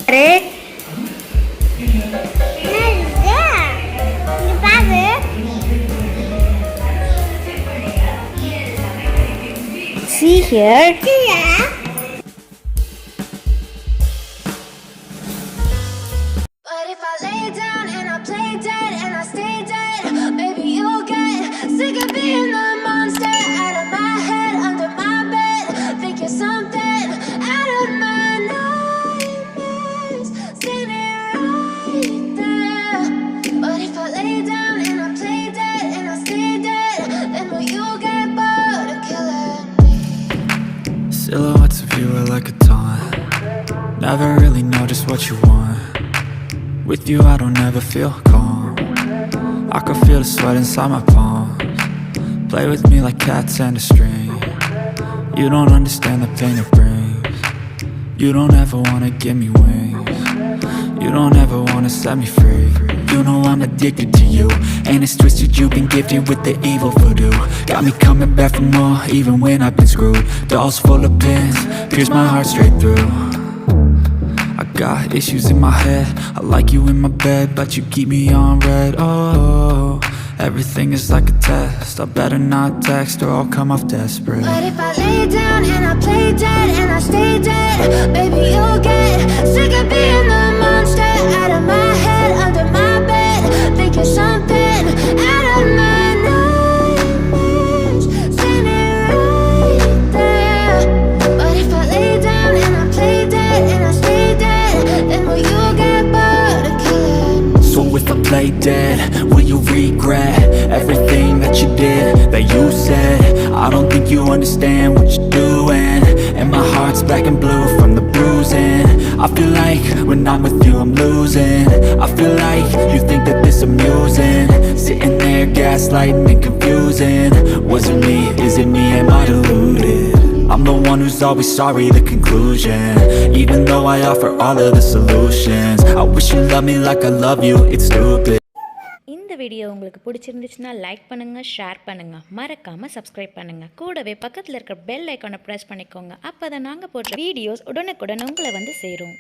See here. But if I lay down and I play dead and I stay dead, maybe you'll get sick of being the monster out of my head, under my bed. Think you're something out of my nightmares, standing right there. But if I lay down and I play dead and I stay dead, then will you get bored of killing me? Silhouettes of you are like a taunt. Never really know just what you want. With you I don't ever feel calm. I can feel the sweat inside my palms. Play with me like cats and a string. You don't understand the pain it brings. You don't ever wanna give me wings. You don't ever wanna set me free. You know I'm addicted to you, and it's twisted, you've been gifted with the evil voodoo. Got me coming back for more, even when I've been screwed. Dolls full of pins, pierce my heart straight through. I got issues in my head, I like you in my bed, but you keep me on red. Oh, everything is like a test, I better not text or I'll come off desperate. But if I lay down and I play dead and I stay dead, baby you'll get sick of being the monster out of my head, under my bed. Think you're something out of my nightmares, standing right there. But if I lay down and I play dead and I stay dead, then will you get bored of killing me? So if I play dead, will you regret everything that you did, that you said? I don't think you understand what you're doing, and my heart's black and blue from the bruising. I feel like when I'm with you I'm losing. I feel like you think that this amusing, sitting there gaslighting and confusing. Was it me? Is it me? Am I deluded? I'm the one who's always sorry, the conclusion. Even though I offer all of the solutions, I wish you loved me like I love you, it's stupid. இந்த video உங்களுக்கு பிடிச்சிருந்துச்சுன்னா like பண்ணுங்க, share பண்ணுங்க, மறக்காம subscribe பண்ணுங்க. கூடவே பக்கத்தில் இருக்கிற பெல் ஐகானை பிரஸ் பண்ணிக்கோங்க. அப்பதான் நாங்க போடுற வீடியோஸ் உடனுக்குடன் உங்களை வந்து சேரும்.